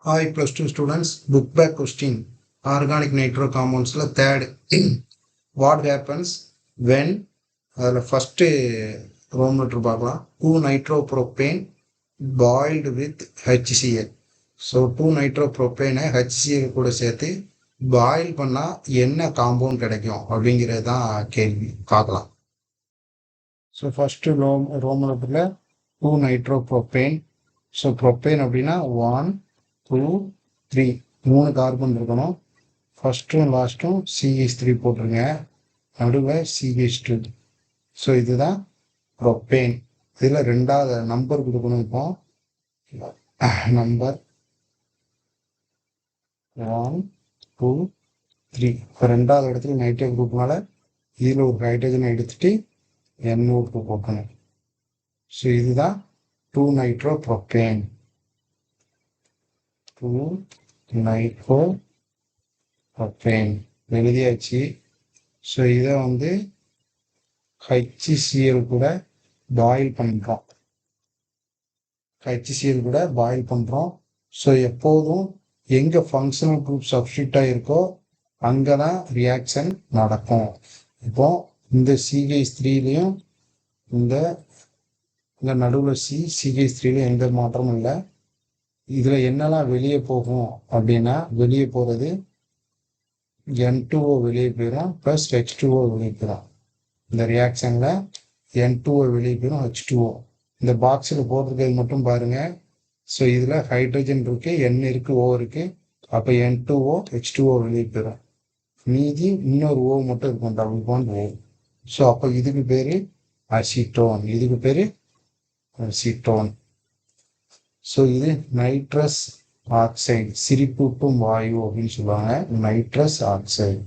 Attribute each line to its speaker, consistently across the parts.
Speaker 1: Hi plus 2 students, book back question. Organic nitro compounds third. What happens when the first Roman letter 2 nitropropane boiled with HCl. So 2 nitropropane HCl கூட சேர்த்து boil பண்ணா என்ன compound கிடைக்கும் அப்படிங்கிறது தான் கேள்வி பார்க்கலாம். ஸோ ஃபர்ஸ்ட் ரோமன் லெட்டர்ல 2 nitropropane. ஸோ ப்ரொப்பேன் அப்படின்னா 1 2 3 3 கார்பன் இருக்கணும். ஃபர்ஸ்ட்டும் லாஸ்ட்டும் CH3 போட்டுருங்க, நடுவில் CH2. ஸோ இதுதான் ப்ரொப்பேன். இதில் ரெண்டாவது நம்பர் கொடுக்கணும். இப்போ நம்பர் 1 2 3. இப்போ ரெண்டாவது இடத்துல நைட்ரோ குரூப்னால இதில் ஒரு ஹைட்ரஜனை எடுத்துட்டு NO2 போட்டணும். ஸோ இதுதான் 2 nitropropane. 2 nitropropane எழுதியாச்சு. ஸோ இதை வந்து HCl கூட பாயில் பண்ணுறோம். HCl கூட பாயில் பண்ணுறோம். ஸோ எப்போதும் எங்கே ஃபங்க்ஷனல் குரூப் சப்ஸ்டியூட்டாக இருக்கோ அங்கே தான் ரியாக்ஷன் நடக்கும். இப்போ இந்த CH3லையும் இந்த நடுவில் CH3லையும் எந்த மாற்றமும் இல்லை. இதில் என்னெல்லாம் வெளியே போகும் அப்படின்னா, வெளியே போகிறது N2O வெளியே போயிடும், ப்ளஸ் H2O வெளியே போயிடும். இந்த ரியாக்ஷனில் N2O வெளியே போயிடும், H2O. இந்த பாக்ஸில் போட்டிருக்கிறது மட்டும் பாருங்கள். ஸோ இதில் ஹைட்ரஜன் இருக்குது, N இருக்குது, O இருக்குது. அப்போ N2O H2O வெளியே போயிடும். மீதி இன்னொரு O மட்டும் இருக்கும், டபுள் பாண்ட் O. ஸோ அப்போ இதுக்கு பேர் அசிட்டோன், இதுக்கு பேர் அசிட்டோன். ஸோ இது நைட்ரஸ் ஆக்சைடு, சிரிப்பூட்டும் வாயு அப்படின்னு சொல்லுவாங்க, நைட்ரஸ் ஆக்சைடு.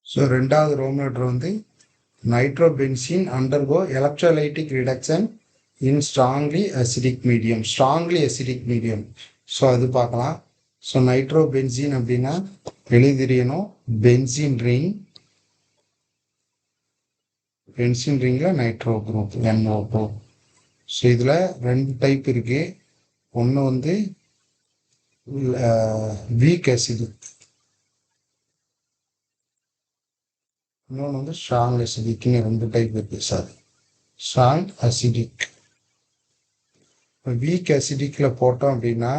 Speaker 1: ஸோ ரெண்டாவது ரோமன் லெட்டர் வந்து nitrobenzene undergo electrolytic reduction in strongly acidic medium. Strongly acidic medium. So அது பார்க்கலாம். ஸோ நைட்ரோபென்சீன் அப்படின்னா எழுதிரியணும் பென்சின் ரிங். பென்சின் ரிங்கில் நைட்ரோ குரூப் NO2. ஸோ இதில் ரெண்டு டைப் இருக்குது. ஒன்று வந்து வீக் அசிடிக், இன்னொன்று வந்து ஸ்ட்ராங் அசிடிக்னு ரெண்டு டைப் இருக்குது சார். Strong acidic. இப்போ வீக் அசிடிக்கில் போட்டோம் அப்படின்னா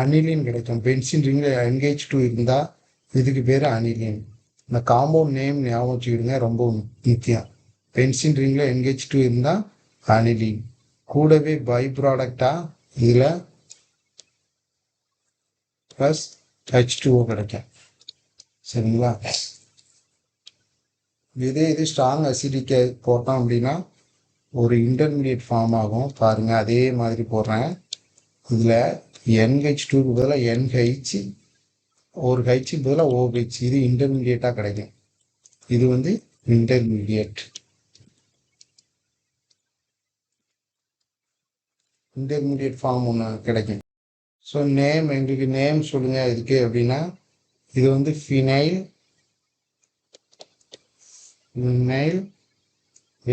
Speaker 1: அனிலின் கிடைக்கும். பென்சின் ரிங்கில் NH2 இருந்தால் இதுக்கு பேர் அனிலின். இந்த காம்பவுண்ட் நேம் ஞாபகம் வச்சுக்கிடுங்க, ரொம்ப முக்கியம். பென்சின் ரிங்கில் NH2 இருந்தால் அனிலின். கூடவே பை ப்ராடக்டாக இதில் ப்ளஸ் H2O கிடைக்கும். சரிங்களா? இது ஸ்ட்ராங் அசிடிக்கை போட்டோம் அப்படின்னா ஒரு இன்டர்மீடியட் ஃபார்ம் ஆகும். பாருங்கள், அதே மாதிரி போடுறேன். இதில் NH2க்கு பதிலாக NH, ஒரு ஹைச்சுக்கு பதிலாக OH. இது இன்டர்மீடியட்டாக கிடைக்கும். இது வந்து இன்டர்மீடியட் ஃபார்ம் ஒன்று கிடைக்கும். ஸோ நேம், எங்களுக்கு நேம் சொல்லுங்கள் இதுக்கு அப்படின்னா, இது வந்து ஃபினைல்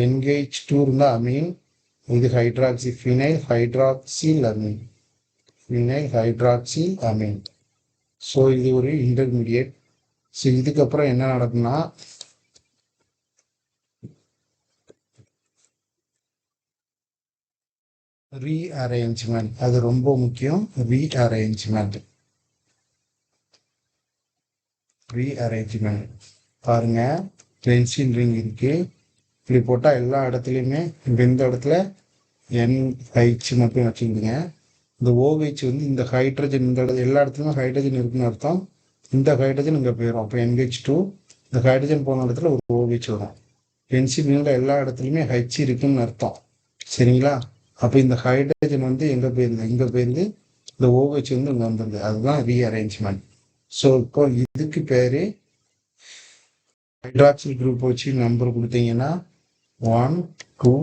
Speaker 1: NH2 இருந்தால் அமீன். இது hydroxy, phenyl hydroxyl amine, phenyl hydroxyl amine. So இது ஒரு இன்டர்மீடியட். ஸோ இதுக்கப்புறம் என்ன நடக்குன்னா, ரீஅரேஞ்ச்மெண்ட். அது ரொம்ப முக்கியம். ரீஅரேஞ்ச்மெண்ட் பாருங்க, பென்சில் ரிங் இருக்கு. இப்படி போட்டால் எல்லா இடத்துலையுமே இந்த இடத்துல NH மட்டும் வச்சுக்கிடுங்க. இந்த OH வந்து இந்த ஹைட்ரஜன், இந்த எல்லா இடத்துலையுமே ஹைட்ரஜன் இருக்குன்னு அர்த்தம். இந்த ஹைட்ரஜன் இங்கே போயிடும். அப்போ NH2, இந்த ஹைட்ரஜன் போன இடத்துல ஒரு OH வரும். பென்சில் ரிங்கில் எல்லா இடத்துலையுமே H இருக்குன்னு அர்த்தம். சரிங்களா? அப்போ இந்த ஹைட்ரஜன் வந்து எங்கே போயிருது, இங்கே போயிருந்து. இந்த OH வந்து இங்கே வந்துருது. அதுதான் ரீஅரேஞ்ச்மெண்ட். ஸோ இப்போ இதுக்கு பேர் ஹைட்ராக்சில் குரூப் வச்சு நம்பர் கொடுத்தீங்கன்னா 1 2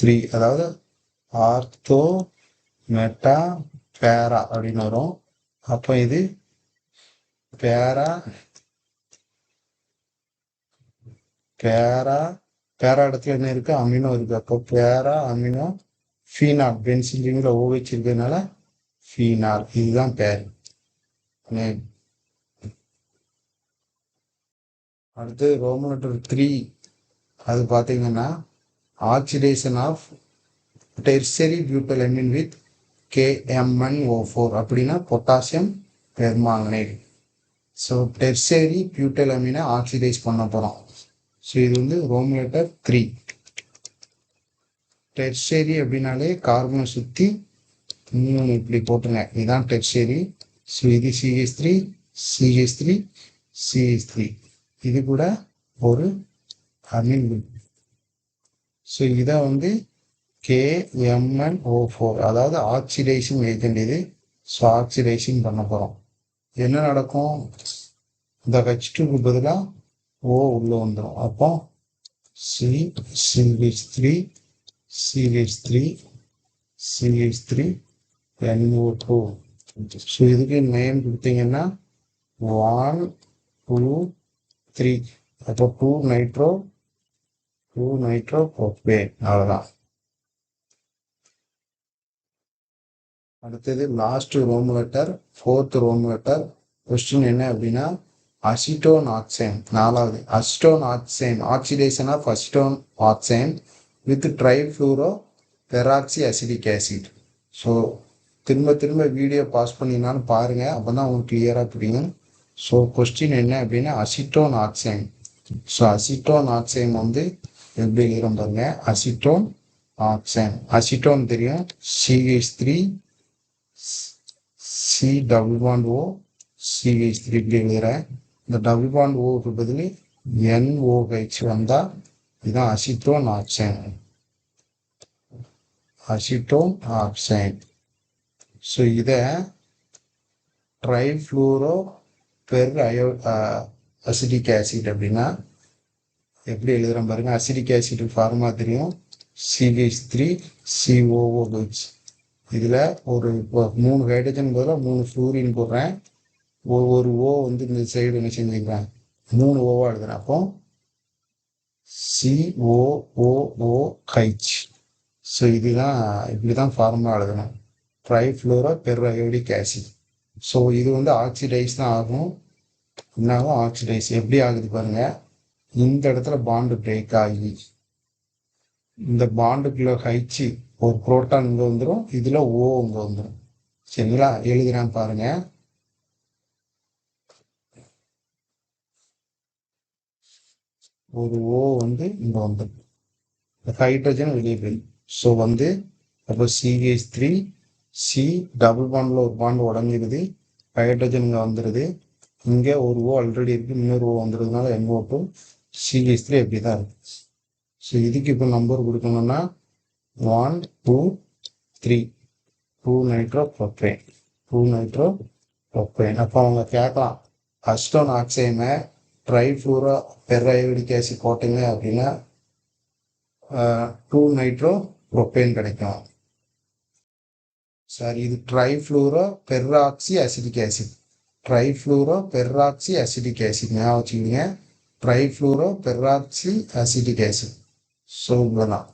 Speaker 1: 3, அதாவது ஆர்த்தோ மெட்டா பேரா அப்படின்னு வரும். அப்போ இது பேரா பேரா இடத்துல என்ன இருக்குது, அமினோ இருக்குது. அப்போ பேரா அமினோ ஃபீனால், பென்சிலிங்கில் OH இருக்கிறதுனால ஃபீனால். இதுதான் பேர் நேம். அடுத்து ரோமன் லெட்டர் 3, அது பார்த்தீங்கன்னா oxidation of tertiary butylamine with KMnO4 அப்படின்னா பொட்டாசியம் பெர்மாங்கனேட். ஸோ டெர்சரி பியூட்டலமினை ஆக்சிடைஸ் பண்ண போகிறோம். ஸோ இது வந்து ரோமன் லெட்டர் 3. டெர்சரி அப்படின்னாலே கார்பனை சுற்றி 3 இப்படி போட்டுருங்க, இதுதான் டெர்சரி. ஸோ இது CH3 CH3 CH3, இது கூட ஒரு அமீன் குரூப். ஸோ இதை வந்து KMnO4, அதாவது ஆக்சிடைசிங் ஏஜென்ட் இது. ஸோ ஆக்சிடைசிங் பண்ண போகிறோம். என்ன நடக்கும், இந்த H2க்கு பதிலாக O உள்ளே வந்துடும். அப்போ CH3 CH3 CH3 NO2. So இதுக்கு நேம் கொடுத்தீங்கன்னா 1 2 3. அப்போ 2 நைட்ரோ ப்ரோப்பேன். அவ்வளோதான். அடுத்தது last roman letter, 4th roman letter. Question என்ன அப்படின்னா அசிட்டோன் ஆக்சைன். 4வது acetone oxime, oxidation of acetone oxime with trifluoro peroxy acetic acid. So திரும்ப வீடியோ பாஸ் பண்ணினாலும் பாருங்கள், அப்போ தான் உங்களுக்கு கிளியராக புரியும். ஸோ கொஸ்டின் என்ன அப்படின்னா acetone auxin. So acetone auxin வந்து எப்படி எழுதுறோம் பாருங்க. அசிட்டோன் ஆக்சைன், அசிட்டோன் தெரியும், CH3 C+O CH3 இப்படி எழுதுறேன். இந்த O பதில் NOH வந்தால் இதுதான் acetone auxin. Acetone auxin. So இதை ட்ரைஃப்ளூரோ பெர் அசிடிக் ஆசிட் அப்படின்னா எப்படி எழுதுறோம் பாருங்க. அசிடிக் ஆசிட் ஃபார்மா தெரியும், CH3 COOH. இதில் ஒரு 3 ஹைட்ரஜன் பதிலாக 3 ஃப்ளூரின் போடுறேன். ஒரு O வந்து இந்த சைடு என்ன செஞ்சுக்கிறேன், 3 ஓவாக எழுதுறேன். அப்போ COOOH. ஸோ இதுதான் இப்படி தான் ஃபார்முலா எழுதணும், ட்ரைஃப்ளூரோ பெர் அயோடிக் ஆசிட். ஸோ இது வந்து ஆக்சிடைஸ் தான் ஆகும். என்னாகும், ஆக்சிடைஸ். எப்படி ஆகுது பாருங்க, இந்த இடத்துல பாண்டு பிரேக் ஆகி இந்த பாண்டுக்குள்ள H ஒரு புரோட்டான் இங்கே வந்துடும், இதில் O இங்கே வந்துடும். சரிங்களா, எழுதுறேன் பாருங்க. ஒரு O வந்து இங்கே வந்துடும், ஹைட்ரஜன் வெளியே போயிடும். ஸோ வந்து அப்போ CH3 C டபுள் பாண்டில் ஒரு பாண்டு உடஞ்சிருது, ஹைட்ரஜன் இங்கே வந்துடுது. இங்கே ஒரு O ஆல்ரெடி இருக்குது, இன்னொரு O வந்துடுறதுனால NO2 CH3 எப்படி தான் இருக்குது. ஸோ இதுக்கு இப்போ நம்பர் கொடுக்கணும்னா 1 2 3 2 நைட்ரோ ப்ரோப்பேன் 2 நைட்ரோ ப்ரோப்பேன். அப்போ அவங்க கேட்கலாம் அசிட்டோன் ஆக்சைனை ட்ரைஃப்ளூரோ பெர் அயோடிக் ஆசிட் போட்டிங்க அப்படின்னா 2 நைட்ரோ ப்ரோப்பேன் கிடைக்கும். சாரி, இது trifluoro peroxy acetic acid, trifluoro peroxy acetic acid ஞாபகம் வச்சுக்கிங்க, trifluoro peroxy acetic acid. So இவ்வளோதான்.